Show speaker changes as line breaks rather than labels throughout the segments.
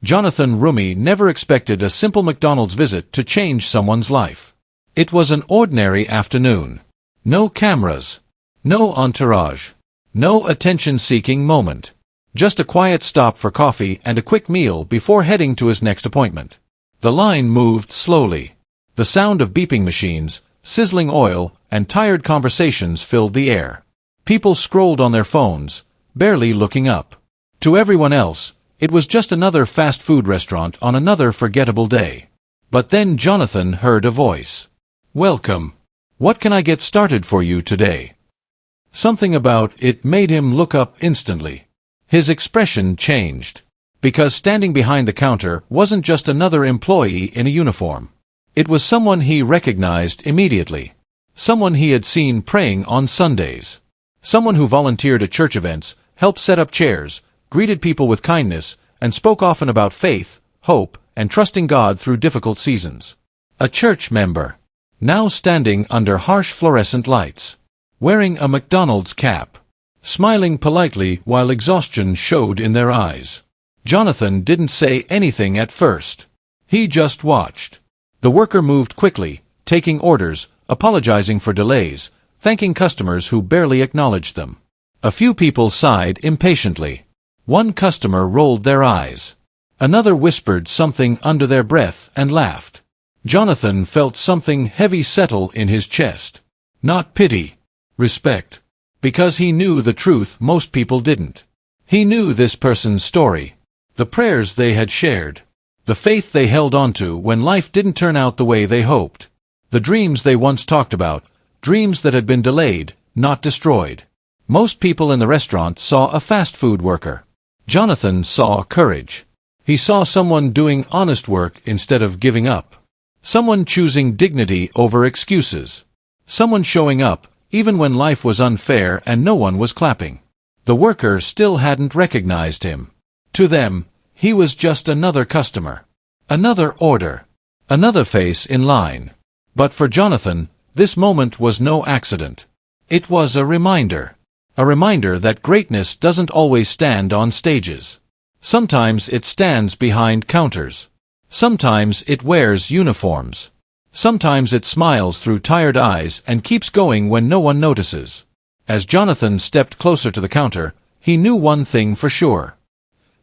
Jonathan Roumie never expected a simple McDonald's visit to change someone's life. It was an ordinary afternoon. No cameras. No entourage. No attention-seeking moment. Just a quiet stop for coffee and a quick meal before heading to his next appointment. The line moved slowly. The sound of beeping machines, sizzling oil, and tired conversations filled the air. People scrolled on their phones, barely looking up. To everyone else, it was just another fast food restaurant on another forgettable day. But then Jonathan heard a voice. "Welcome. What can I get started for you today?" Something about it made him look up instantly. His expression changed. Because standing behind the counter wasn't just another employee in a uniform. It was someone he recognized immediately. Someone he had seen praying on Sundays. Someone who volunteered at church events, helped set up chairs, greeted people with kindness, and spoke often about faith, hope, and trusting God through difficult seasons. A church member. Now standing under harsh fluorescent lights. Wearing a McDonald's cap. Smiling politely while exhaustion showed in their eyes. Jonathan didn't say anything at first. He just watched. The worker moved quickly, taking orders, apologizing for delays, thanking customers who barely acknowledged them. A few people sighed impatiently. One customer rolled their eyes. Another whispered something under their breath and laughed. Jonathan felt something heavy settle in his chest. Not pity. Respect. Because he knew the truth most people didn't. He knew this person's story. The prayers they had shared. The faith they held onto when life didn't turn out the way they hoped. The dreams they once talked about. Dreams that had been delayed, not destroyed. Most people in the restaurant saw a fast food worker. Jonathan saw courage. He saw someone doing honest work instead of giving up. Someone choosing dignity over excuses. Someone showing up, even when life was unfair and no one was clapping. The worker still hadn't recognized him. To them, he was just another customer. Another order. Another face in line. But for Jonathan, this moment was no accident. It was a reminder. A reminder that greatness doesn't always stand on stages. Sometimes it stands behind counters. Sometimes it wears uniforms. Sometimes it smiles through tired eyes and keeps going when no one notices. As Jonathan stepped closer to the counter, he knew one thing for sure.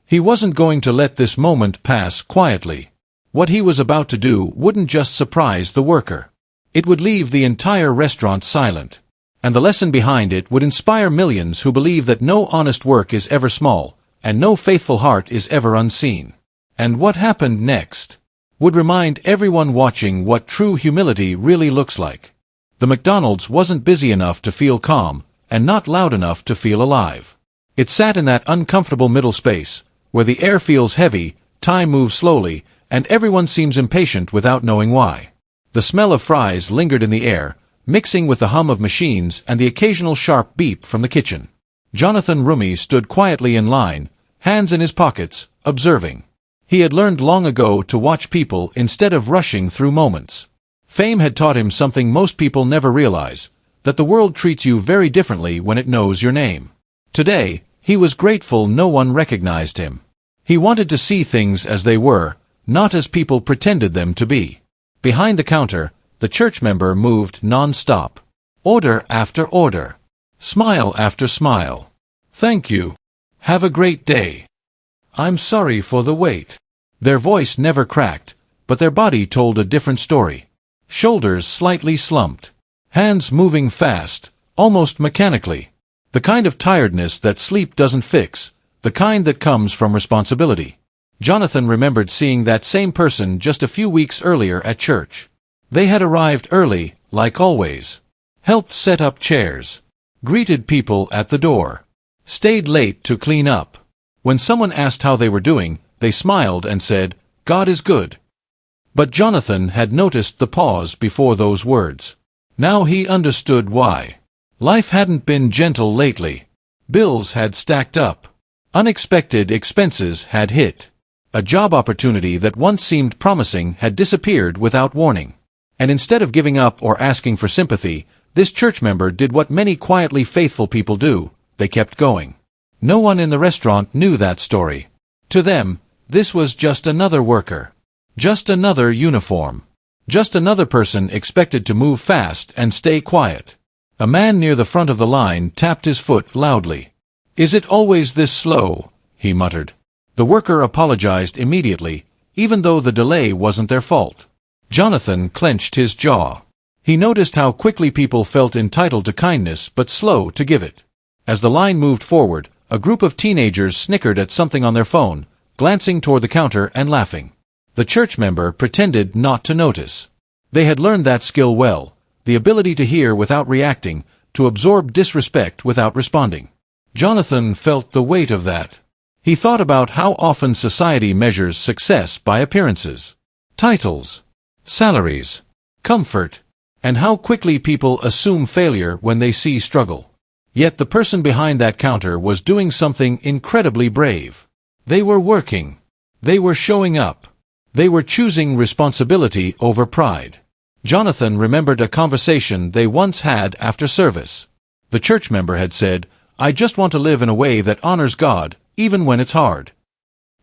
He wasn't going to let this moment pass quietly. What he was about to do wouldn't just surprise the worker. It would leave the entire restaurant silent. And the lesson behind it would inspire millions who believe that no honest work is ever small, and no faithful heart is ever unseen. And what happened next would remind everyone watching what true humility really looks like. The McDonald's wasn't busy enough to feel calm, and not loud enough to feel alive. It sat in that uncomfortable middle space, where the air feels heavy, time moves slowly, and everyone seems impatient without knowing why. The smell of fries lingered in the air, mixing with the hum of machines and the occasional sharp beep from the kitchen. Jonathan Roumie stood quietly in line, hands in his pockets, observing. He had learned long ago to watch people instead of rushing through moments. Fame had taught him something most people never realize, that the world treats you very differently when it knows your name. Today, he was grateful no one recognized him. He wanted to see things as they were, not as people pretended them to be. Behind the counter, the church member moved non-stop. Order after order. Smile after smile. Thank you. Have a great day. I'm sorry for the wait. Their voice never cracked, but their body told a different story. Shoulders slightly slumped. Hands moving fast, almost mechanically. The kind of tiredness that sleep doesn't fix, the kind that comes from responsibility. Jonathan remembered seeing that same person just a few weeks earlier at church. They had arrived early, like always. Helped set up chairs. Greeted people at the door. Stayed late to clean up. When someone asked how they were doing, they smiled and said, "God is good." But Jonathan had noticed the pause before those words. Now he understood why. Life hadn't been gentle lately. Bills had stacked up. Unexpected expenses had hit. A job opportunity that once seemed promising had disappeared without warning. And instead of giving up or asking for sympathy, this church member did what many quietly faithful people do. They kept going. No one in the restaurant knew that story. To them, This was just another worker. Just another uniform. Just another person expected to move fast and stay quiet. A man near the front of the line tapped his foot loudly. "Is it always this slow?" he muttered. The worker apologized immediately, even though the delay wasn't their fault. Jonathan clenched his jaw. He noticed how quickly people felt entitled to kindness but slow to give it. As the line moved forward, a group of teenagers snickered at something on their phone, glancing toward the counter and laughing. The church member pretended not to notice. They had learned that skill well, the ability to hear without reacting, to absorb disrespect without responding. Jonathan felt the weight of that. He thought about how often society measures success by appearances, titles, salaries, comfort, and how quickly people assume failure when they see struggle. Yet the person behind that counter was doing something incredibly brave. They were working. They were showing up. They were choosing responsibility over pride. Jonathan remembered a conversation they once had after service. The church member had said, "I just want to live in a way that honors God, even when it's hard."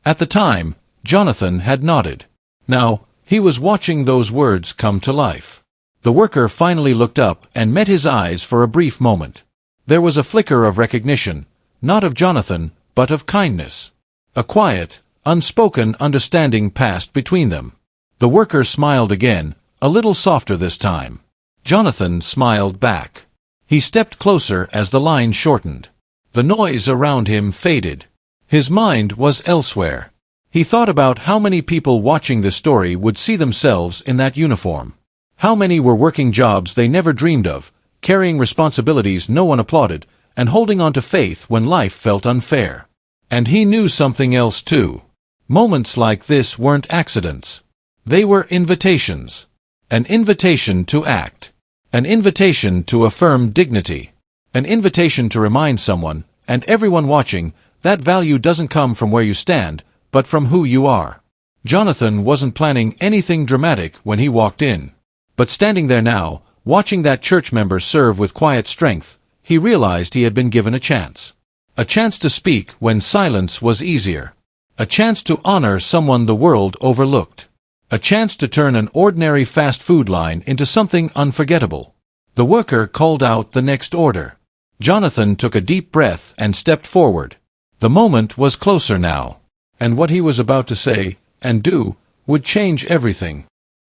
At the time, Jonathan had nodded. Now, he was watching those words come to life. The worker finally looked up and met his eyes for a brief moment. There was a flicker of recognition, not of Jonathan, but of kindness. A quiet, unspoken understanding passed between them. The worker smiled again, a little softer this time. Jonathan smiled back. He stepped closer as the line shortened. The noise around him faded. His mind was elsewhere. He thought about how many people watching this story would see themselves in that uniform. How many were working jobs they never dreamed of, carrying responsibilities no one applauded, and holding on to faith when life felt unfair. And he knew something else too. Moments like this weren't accidents. They were invitations. An invitation to act. An invitation to affirm dignity. An invitation to remind someone, and everyone watching, that value doesn't come from where you stand, but from who you are. Jonathan wasn't planning anything dramatic when he walked in. But standing there now, watching that church member serve with quiet strength, he realized he had been given a chance. A chance to speak when silence was easier. A chance to honor someone the world overlooked. A chance to turn an ordinary fast food line into something unforgettable. The worker called out the next order. Jonathan took a deep breath and stepped forward. The moment was closer now, and what he was about to say, and do, would change everything.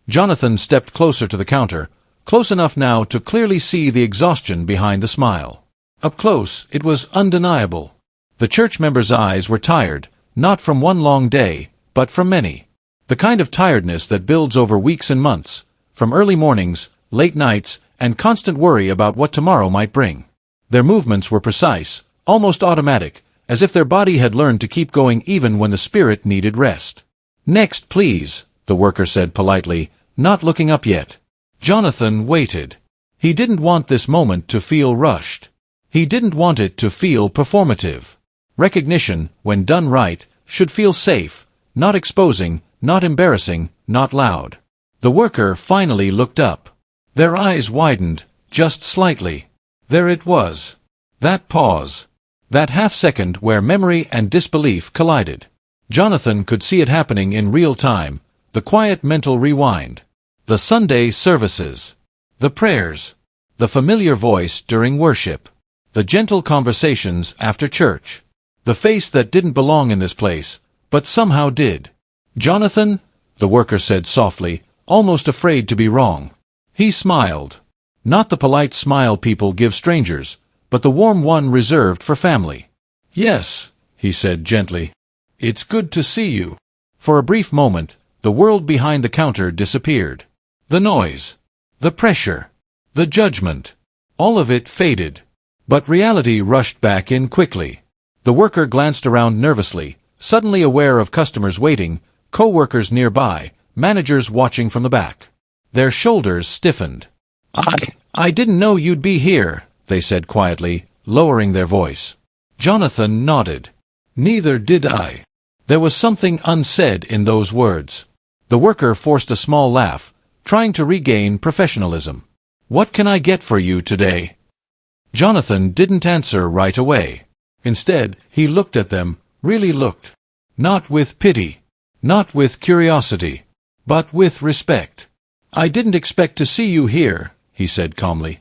Jonathan stepped closer to the counter, close enough now to clearly see the exhaustion behind the smile. Up close, it was undeniable. The church member's eyes were tired, not from one long day, but from many. The kind of tiredness that builds over weeks and months, from early mornings, late nights, and constant worry about what tomorrow might bring. Their movements were precise, almost automatic, as if their body had learned to keep going even when the spirit needed rest. "Next, please," the worker said politely, not looking up yet. Jonathan waited. He didn't want this moment to feel rushed. He didn't want it to feel performative. Recognition, when done right, should feel safe, not exposing, not embarrassing, not loud. The worker finally looked up. Their eyes widened, just slightly. There it was. That pause. That half-second where memory and disbelief collided. Jonathan could see it happening in real time, the quiet mental rewind. The Sunday services. The prayers. The familiar voice during worship. The gentle conversations after church. The face that didn't belong in this place, but somehow did. "Jonathan," the worker said softly, almost afraid to be wrong. He smiled. Not the polite smile people give strangers, but the warm one reserved for family. "Yes," he said gently. "It's good to see you." For a brief moment, the world behind the counter disappeared. The noise. The pressure. The judgment. All of it faded. But reality rushed back in quickly. The worker glanced around nervously, suddenly aware of customers waiting, co-workers nearby, managers watching from the back. Their shoulders stiffened. I didn't know you'd be here," they said quietly, lowering their voice. Jonathan nodded. "Neither did I." There was something unsaid in those words. The worker forced a small laugh, trying to regain professionalism. "What can I get for you today?" Jonathan didn't answer right away. Instead, he looked at them, really looked. Not with pity. Not with curiosity, but with respect. "I didn't expect to see you here," he said calmly.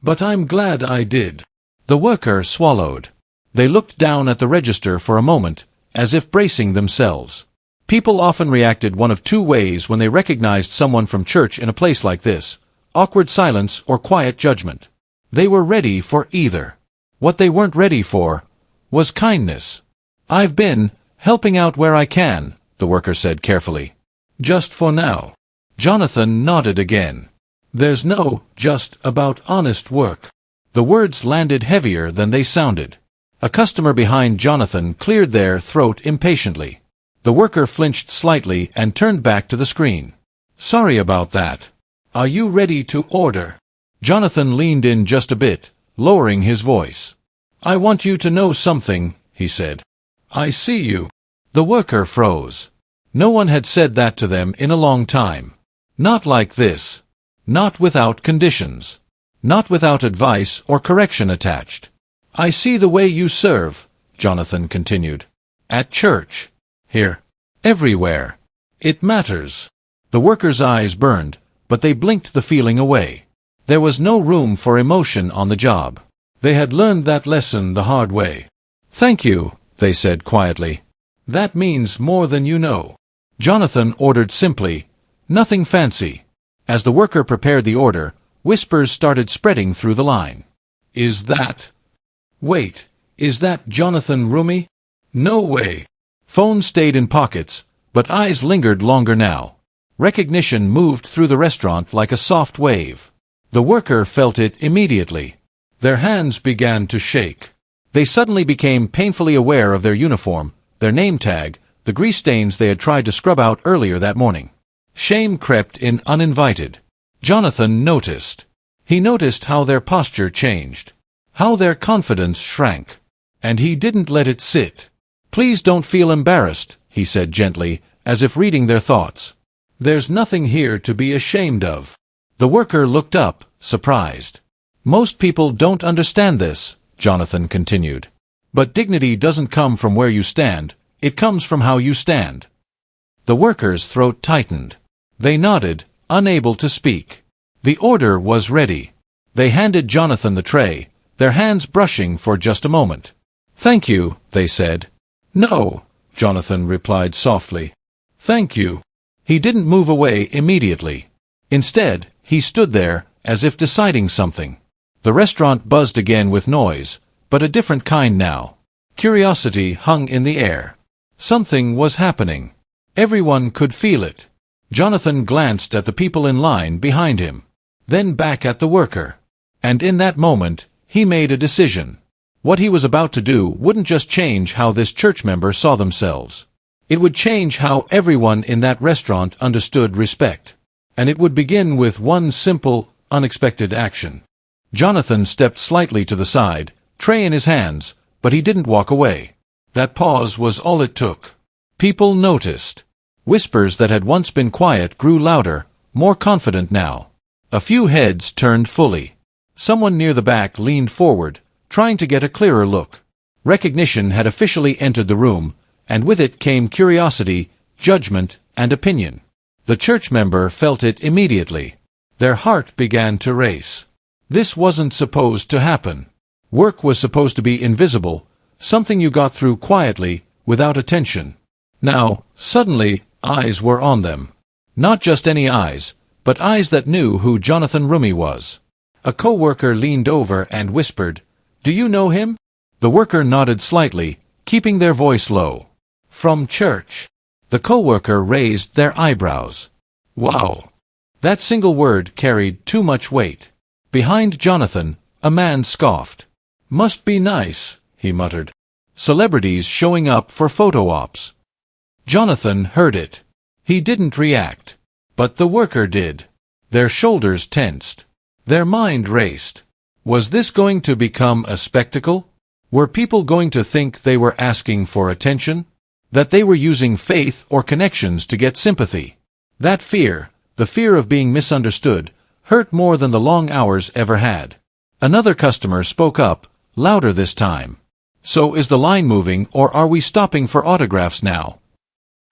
"But I'm glad I did." The worker swallowed. They looked down at the register for a moment, as if bracing themselves. People often reacted one of two ways when they recognized someone from church in a place like this: awkward silence or quiet judgment. They were ready for either. What they weren't ready for was kindness. "I've been helping out where I can," the worker said carefully. "Just for now." Jonathan nodded again. "There's no just about honest work." The words landed heavier than they sounded. A customer behind Jonathan cleared their throat impatiently. The worker flinched slightly and turned back to the screen. "Sorry about that. Are you ready to order?" Jonathan leaned in just a bit, lowering his voice. "I want you to know something," he said. "I see you." The worker froze. No one had said that to them in a long time. Not like this. Not without conditions. Not without advice or correction attached. "I see the way you serve," Jonathan continued. "At church. Here. Everywhere. It matters." The worker's eyes burned, but they blinked the feeling away. There was no room for emotion on the job. They had learned that lesson the hard way. "Thank you," they said quietly. "That means more than you know." Jonathan ordered simply, nothing fancy. As the worker prepared the order, whispers started spreading through the line. "Is that... Wait, is that Jonathan Roumie? No way." Phones stayed in pockets, but eyes lingered longer now. Recognition moved through the restaurant like a soft wave. The worker felt it immediately. Their hands began to shake. They suddenly became painfully aware of their uniform, their name tag, the grease stains they had tried to scrub out earlier that morning. Shame crept in uninvited. Jonathan noticed. He noticed how their posture changed, how their confidence shrank. And he didn't let it sit. "Please don't feel embarrassed," he said gently, as if reading their thoughts. "There's nothing here to be ashamed of." The worker looked up, surprised. "Most people don't understand this," Jonathan continued. "But dignity doesn't come from where you stand, it comes from how you stand." The worker's throat tightened. They nodded, unable to speak. The order was ready. They handed Jonathan the tray, their hands brushing for just a moment. "Thank you," they said. "No," Jonathan replied softly. "Thank you." He didn't move away immediately. Instead, he stood there, as if deciding something. The restaurant buzzed again with noise, but a different kind now. Curiosity hung in the air. Something was happening. Everyone could feel it. Jonathan glanced at the people in line behind him, then back at the worker. And in that moment, he made a decision. What he was about to do wouldn't just change how this church member saw themselves. It would change how everyone in that restaurant understood respect. And it would begin with one simple, unexpected action. Jonathan stepped slightly to the side, tray in his hands, but he didn't walk away. That pause was all it took. People noticed. Whispers that had once been quiet grew louder, more confident now. A few heads turned fully. Someone near the back leaned forward, trying to get a clearer look. Recognition had officially entered the room, and with it came curiosity, judgment, and opinion. The church member felt it immediately. Their heart began to race. This wasn't supposed to happen. Work was supposed to be invisible, something you got through quietly, without attention. Now, suddenly, eyes were on them. Not just any eyes, but eyes that knew who Jonathan Roumie was. A co-worker leaned over and whispered, "Do you know him?" The worker nodded slightly, keeping their voice low. "From church." The co-worker raised their eyebrows. Wow! That single word carried too much weight. Behind Jonathan, a man scoffed. "Must be nice," he muttered. "Celebrities showing up for photo ops." Jonathan heard it. He didn't react. But the worker did. Their shoulders tensed. Their mind raced. Was this going to become a spectacle? Were people going to think they were asking for attention? That they were using faith or connections to get sympathy? That fear, the fear of being misunderstood, hurt more than the long hours ever had. Another customer spoke up, louder this time. "So is the line moving, or are we stopping for autographs now?"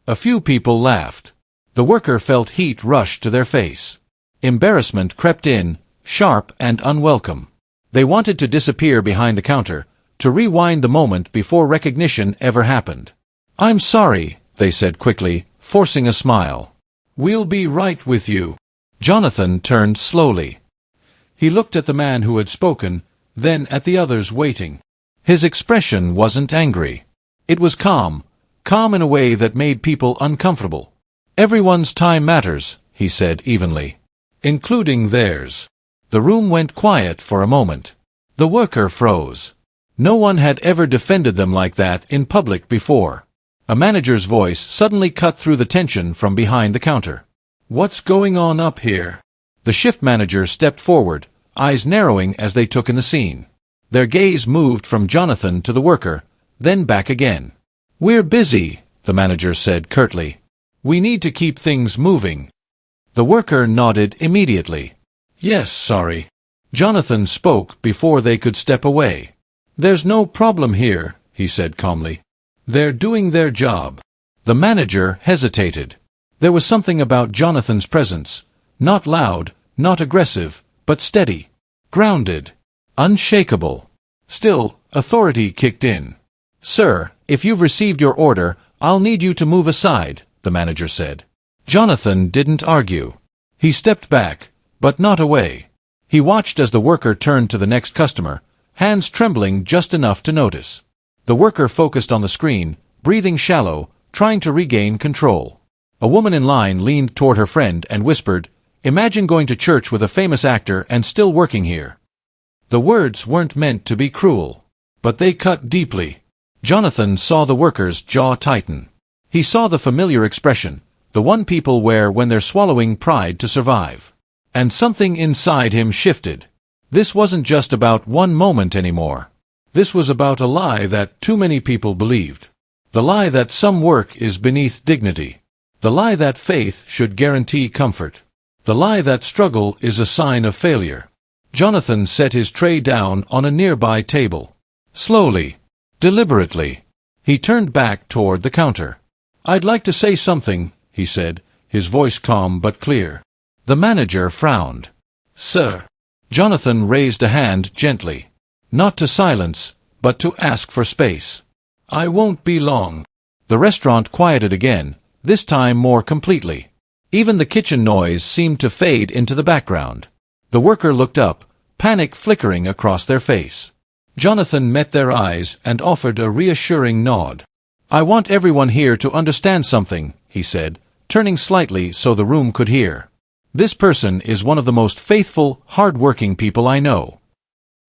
A few people laughed. The worker felt heat rush to their face. Embarrassment crept in, sharp and unwelcome. They wanted to disappear behind the counter, to rewind the moment before recognition ever happened. "I'm sorry," they said quickly, forcing a smile. "We'll be right with you." Jonathan turned slowly. He looked at the man who had spoken, then at the others waiting. His expression wasn't angry. It was calm in a way that made people uncomfortable. "Everyone's time matters," he said evenly. "Including theirs." The room went quiet for a moment. The worker froze. No one had ever defended them like that in public before. A manager's voice suddenly cut through the tension from behind the counter. "What's going on up here?" The shift manager stepped forward, eyes narrowing as they took in the scene. Their gaze moved from Jonathan to the worker, then back again. "We're busy," the manager said curtly. "We need to keep things moving." The worker nodded immediately. "Yes, sorry." Jonathan spoke before they could step away. "There's no problem here," he said calmly. "They're doing their job." The manager hesitated. There was something about Jonathan's presence, not loud, not aggressive, but steady, grounded, unshakable. Still, authority kicked in. "Sir, if you've received your order, I'll need you to move aside," the manager said. Jonathan didn't argue. He stepped back, but not away. He watched as the worker turned to the next customer, hands trembling just enough to notice. The worker focused on the screen, breathing shallow, trying to regain control. A woman in line leaned toward her friend and whispered, "Imagine going to church with a famous actor and still working here." The words weren't meant to be cruel, but they cut deeply. Jonathan saw the worker's jaw tighten. He saw the familiar expression, the one people wear when they're swallowing pride to survive. And something inside him shifted. This wasn't just about one moment anymore. This was about a lie that too many people believed. The lie that some work is beneath dignity. The lie that faith should guarantee comfort. The lie that struggle is a sign of failure. Jonathan set his tray down on a nearby table. Slowly, deliberately, he turned back toward the counter. "I'd like to say something," he said, his voice calm but clear. The manager frowned. "Sir." Jonathan raised a hand gently. Not to silence, but to ask for space. "I won't be long." The restaurant quieted again, this time more completely. Even the kitchen noise seemed to fade into the background. The worker looked up, panic flickering across their face. Jonathan met their eyes and offered a reassuring nod. "I want everyone here to understand something," he said, turning slightly so the room could hear. "This person is one of the most faithful, hard-working people I know."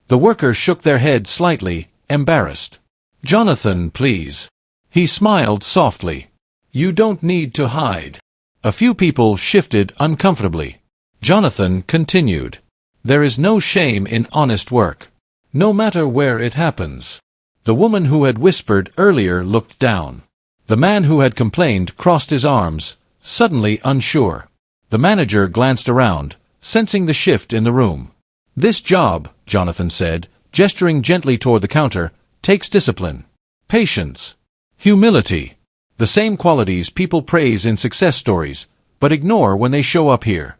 The workers shook their head slightly, embarrassed. "Jonathan, please." He smiled softly. "You don't need to hide." A few people shifted uncomfortably. Jonathan continued. "There is no shame in honest work, no matter where it happens." The woman who had whispered earlier looked down. The man who had complained crossed his arms, suddenly unsure. The manager glanced around, sensing the shift in the room. "This job," Jonathan said, gesturing gently toward the counter, "takes discipline, patience, humility. The same qualities people praise in success stories, but ignore when they show up here."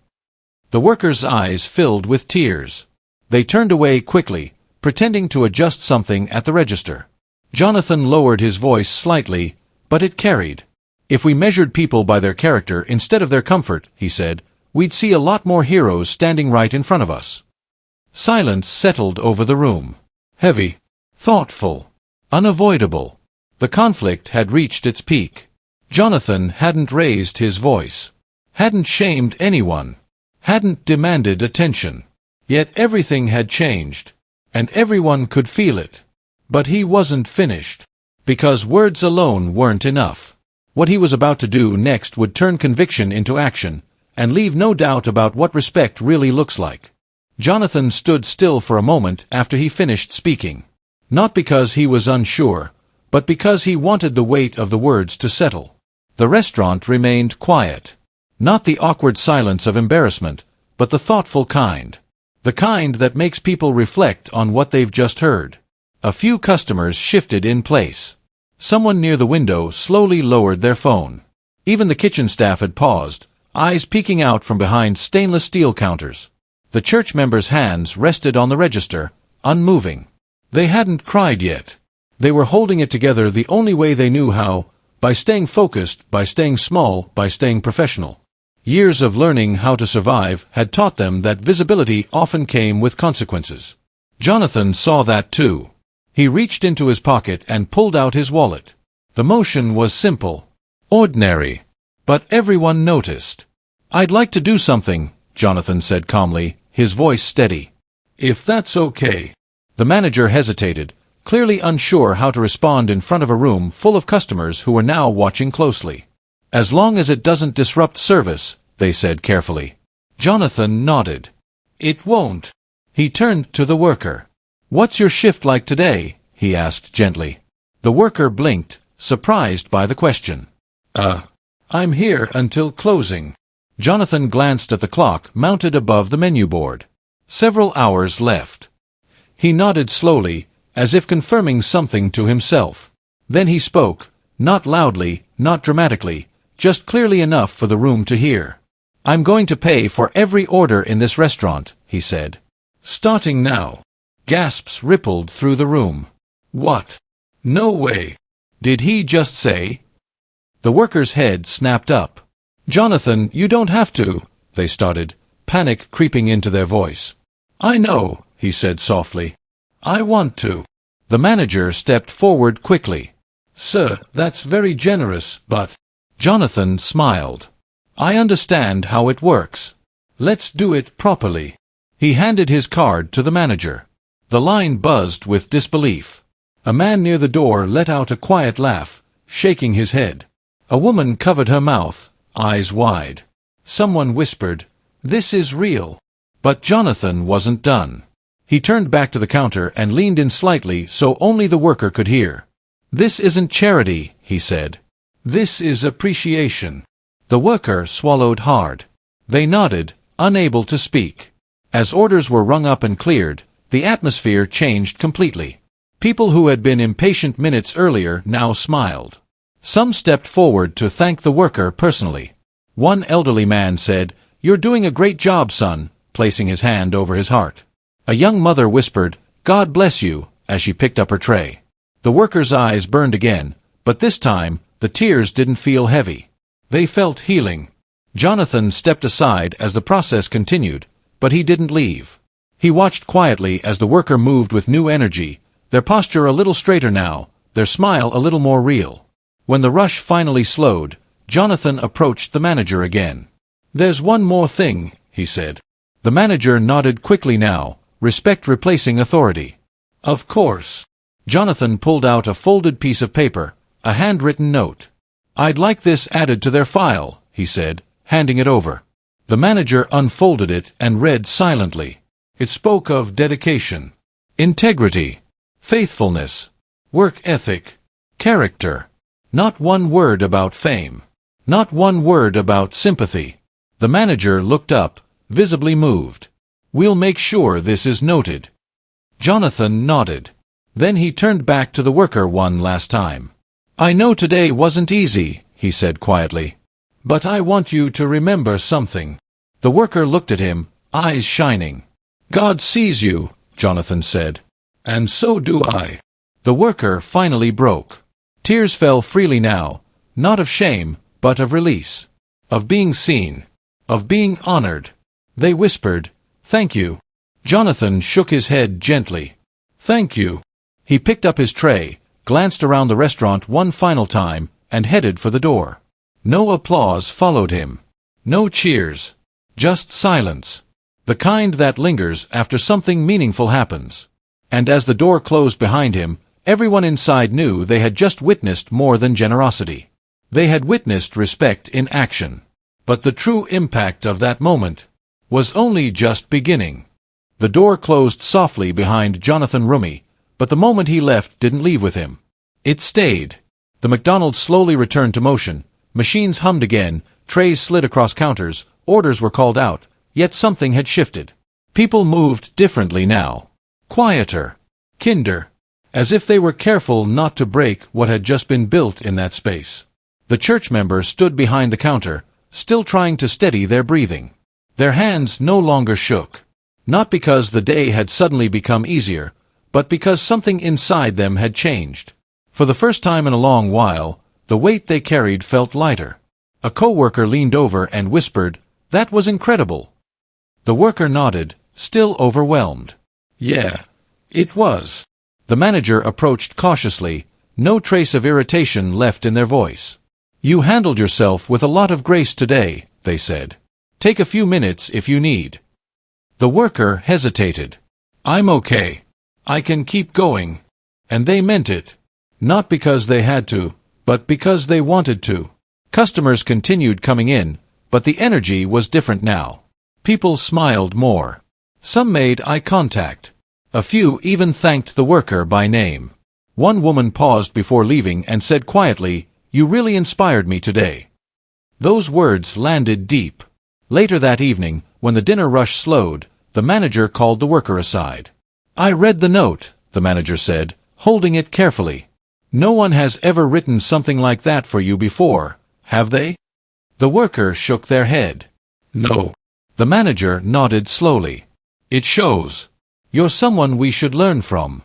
The workers' eyes filled with tears. They turned away quickly, pretending to adjust something at the register. Jonathan lowered his voice slightly, but it carried. "If we measured people by their character instead of their comfort," he said, "we'd see a lot more heroes standing right in front of us." Silence settled over the room. Heavy, thoughtful, unavoidable. The conflict had reached its peak. Jonathan hadn't raised his voice, hadn't shamed anyone, hadn't demanded attention. Yet everything had changed, and everyone could feel it. But he wasn't finished, because words alone weren't enough. What he was about to do next would turn conviction into action, and leave no doubt about what respect really looks like. Jonathan stood still for a moment after he finished speaking. Not because he was unsure, but because he wanted the weight of the words to settle. The restaurant remained quiet. Not the awkward silence of embarrassment, but the thoughtful kind. The kind that makes people reflect on what they've just heard. A few customers shifted in place. Someone near the window slowly lowered their phone. Even the kitchen staff had paused, eyes peeking out from behind stainless steel counters. The church members' hands rested on the register, unmoving. They hadn't cried yet. They were holding it together the only way they knew how, by staying focused, by staying small, by staying professional. Years of learning how to survive had taught them that visibility often came with consequences. Jonathan saw that too. He reached into his pocket and pulled out his wallet. The motion was simple, ordinary, but everyone noticed. "I'd like to do something," Jonathan said calmly, his voice steady. "If that's okay." The manager hesitated, clearly unsure how to respond in front of a room full of customers who were now watching closely. "As long as it doesn't disrupt service," they said carefully. Jonathan nodded. "It won't." He turned to the worker. "What's your shift like today?" he asked gently. The worker blinked, surprised by the question. I'm here until closing." Jonathan glanced at the clock mounted above the menu board. Several hours left. He nodded slowly, as if confirming something to himself. Then he spoke, not loudly, not dramatically, just clearly enough for the room to hear. "I'm going to pay for every order in this restaurant," he said. "Starting now." Gasps rippled through the room. "What? No way. Did he just say?" The worker's head snapped up. "Jonathan, you don't have to," they started, panic creeping into their voice. "I know," he said softly. "I want to." The manager stepped forward quickly. "Sir, that's very generous, but—" Jonathan smiled. "I understand how it works. Let's do it properly." He handed his card to the manager. The line buzzed with disbelief. A man near the door let out a quiet laugh, shaking his head. A woman covered her mouth, eyes wide. Someone whispered, "This is real." But Jonathan wasn't done. He turned back to the counter and leaned in slightly so only the worker could hear. "This isn't charity," he said. "This is appreciation." The worker swallowed hard. They nodded, unable to speak. As orders were rung up and cleared, the atmosphere changed completely. People who had been impatient minutes earlier now smiled. Some stepped forward to thank the worker personally. One elderly man said, "You're doing a great job, son," placing his hand over his heart. A young mother whispered, "God bless you," as she picked up her tray. The worker's eyes burned again, but this time, the tears didn't feel heavy. They felt healing. Jonathan stepped aside as the process continued, but he didn't leave. He watched quietly as the worker moved with new energy, their posture a little straighter now, their smile a little more real. When the rush finally slowed, Jonathan approached the manager again. "There's one more thing," he said. The manager nodded quickly now, respect replacing authority. "Of course." Jonathan pulled out a folded piece of paper, a handwritten note. "I'd like this added to their file," he said, handing it over. The manager unfolded it and read silently. It spoke of dedication, integrity, faithfulness, work ethic, character. Not one word about fame. Not one word about sympathy. The manager looked up, visibly moved. "We'll make sure this is noted." Jonathan nodded. Then he turned back to the worker one last time. "I know today wasn't easy," he said quietly. "But I want you to remember something." The worker looked at him, eyes shining. "God sees you," Jonathan said. "And so do I." The worker finally broke. Tears fell freely now, not of shame, but of release. Of being seen. Of being honored. They whispered, "Thank you." Jonathan shook his head gently. "Thank you." He picked up his tray, glanced around the restaurant one final time, and headed for the door. No applause followed him. No cheers. Just silence. The kind that lingers after something meaningful happens. And as the door closed behind him, everyone inside knew they had just witnessed more than generosity. They had witnessed respect in action. But the true impact of that moment was only just beginning. The door closed softly behind Jonathan Roumie, but the moment he left didn't leave with him. It stayed. The McDonald's slowly returned to motion. Machines hummed again, trays slid across counters, orders were called out, yet something had shifted. People moved differently now. Quieter. Kinder. As if they were careful not to break what had just been built in that space. The church member stood behind the counter, still trying to steady their breathing. Their hands no longer shook. Not because the day had suddenly become easier, but because something inside them had changed. For the first time in a long while, the weight they carried felt lighter. A co-worker leaned over and whispered, "That was incredible." The worker nodded, still overwhelmed. "Yeah, it was." The manager approached cautiously, no trace of irritation left in their voice. "You handled yourself with a lot of grace today," they said. "Take a few minutes if you need." The worker hesitated. "I'm okay. I can keep going." And they meant it. Not because they had to, but because they wanted to. Customers continued coming in, but the energy was different now. People smiled more. Some made eye contact. A few even thanked the worker by name. One woman paused before leaving and said quietly, "You really inspired me today." Those words landed deep. Later that evening, when the dinner rush slowed, the manager called the worker aside. "I read the note," the manager said, holding it carefully. "No one has ever written something like that for you before, have they?" The worker shook their head. "No." The manager nodded slowly. "It shows. You're someone we should learn from."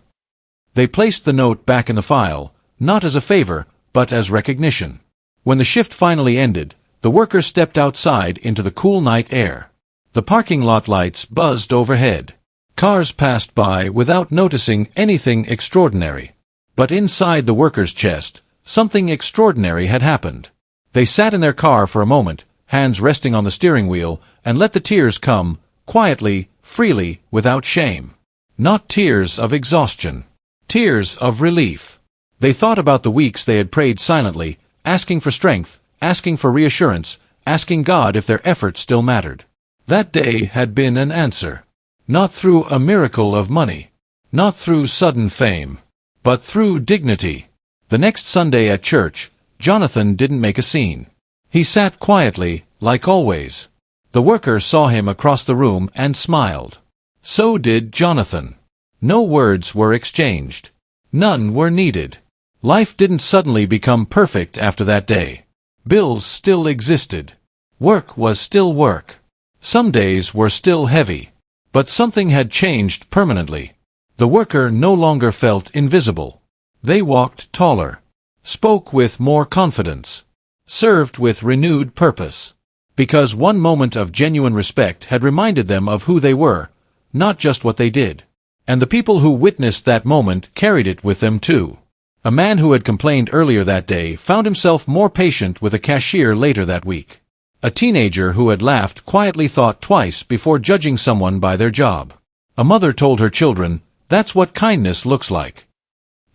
They placed the note back in the file, not as a favor, but as recognition. When the shift finally ended, the worker stepped outside into the cool night air. The parking lot lights buzzed overhead. Cars passed by without noticing anything extraordinary. But inside the worker's chest, something extraordinary had happened. They sat in their car for a moment, hands resting on the steering wheel, and let the tears come, quietly, freely, without shame. Not tears of exhaustion. Tears of relief. They thought about the weeks they had prayed silently, asking for strength, asking for reassurance, asking God if their efforts still mattered. That day had been an answer. Not through a miracle of money. Not through sudden fame. But through dignity. The next Sunday at church, Jonathan didn't make a scene. He sat quietly, like always. The worker saw him across the room and smiled. So did Jonathan. No words were exchanged. None were needed. Life didn't suddenly become perfect after that day. Bills still existed. Work was still work. Some days were still heavy. But something had changed permanently. The worker no longer felt invisible. They walked taller. Spoke with more confidence. Served with renewed purpose. Because one moment of genuine respect had reminded them of who they were, not just what they did. And the people who witnessed that moment carried it with them too. A man who had complained earlier that day found himself more patient with a cashier later that week. A teenager who had laughed quietly thought twice before judging someone by their job. A mother told her children, "That's what kindness looks like."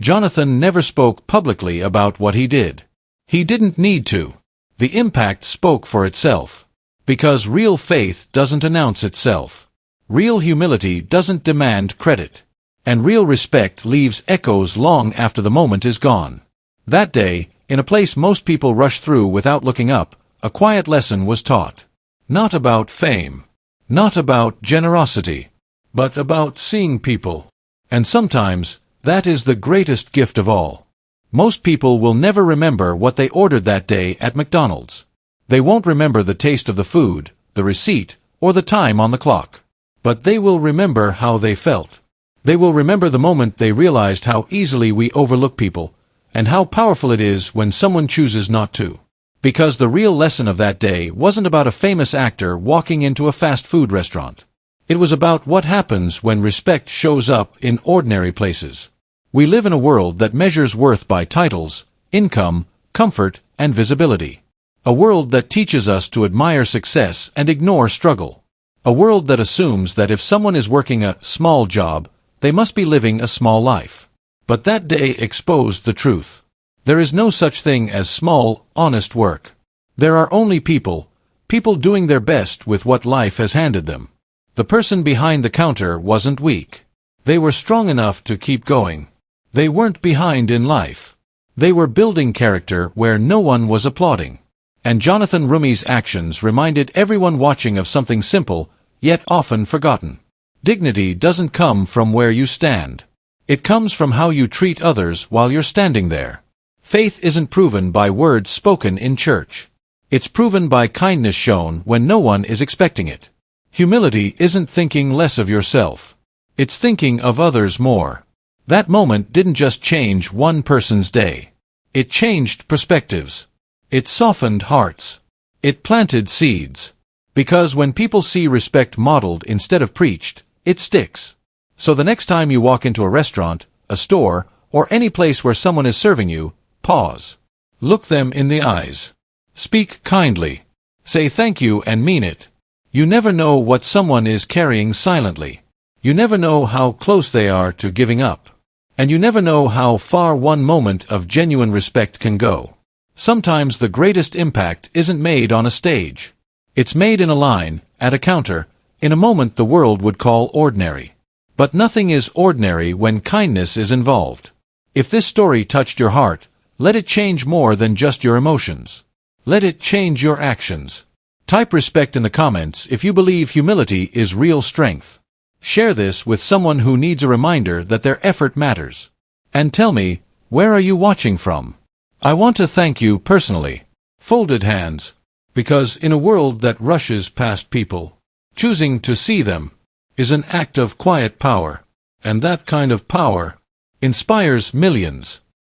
Jonathan never spoke publicly about what he did. He didn't need to. The impact spoke for itself. Because real faith doesn't announce itself. Real humility doesn't demand credit. And real respect leaves echoes long after the moment is gone. That day, in a place most people rush through without looking up, a quiet lesson was taught. Not about fame. Not about generosity. But about seeing people. And sometimes, that is the greatest gift of all. Most people will never remember what they ordered that day at McDonald's. They won't remember the taste of the food, the receipt, or the time on the clock. But they will remember how they felt. They will remember the moment they realized how easily we overlook people, and how powerful it is when someone chooses not to. Because the real lesson of that day wasn't about a famous actor walking into a fast food restaurant. It was about what happens when respect shows up in ordinary places. We live in a world that measures worth by titles, income, comfort, and visibility. A world that teaches us to admire success and ignore struggle. A world that assumes that if someone is working a small job, they must be living a small life. But that day exposed the truth. There is no such thing as small, honest work. There are only people doing their best with what life has handed them. The person behind the counter wasn't weak. They were strong enough to keep going. They weren't behind in life. They were building character where no one was applauding. And Jonathan Roumie's actions reminded everyone watching of something simple, yet often forgotten. Dignity doesn't come from where you stand. It comes from how you treat others while you're standing there. Faith isn't proven by words spoken in church. It's proven by kindness shown when no one is expecting it. Humility isn't thinking less of yourself. It's thinking of others more. That moment didn't just change one person's day. It changed perspectives. It softened hearts. It planted seeds. Because when people see respect modeled instead of preached, it sticks. So the next time you walk into a restaurant, a store, or any place where someone is serving you, pause. Look them in the eyes. Speak kindly. Say thank you and mean it. You never know what someone is carrying silently. You never know how close they are to giving up. And you never know how far one moment of genuine respect can go. Sometimes the greatest impact isn't made on a stage. It's made in a line, at a counter, in a moment the world would call ordinary. But nothing is ordinary when kindness is involved. If this story touched your heart, let it change more than just your emotions. Let it change your actions. Type respect in the comments if you believe humility is real strength. Share this with someone who needs a reminder that their effort matters. And tell me, where are you watching from? I want to thank you personally. Folded hands. Because in a world that rushes past people, choosing to see them is an act of quiet power. And that kind of power inspires millions.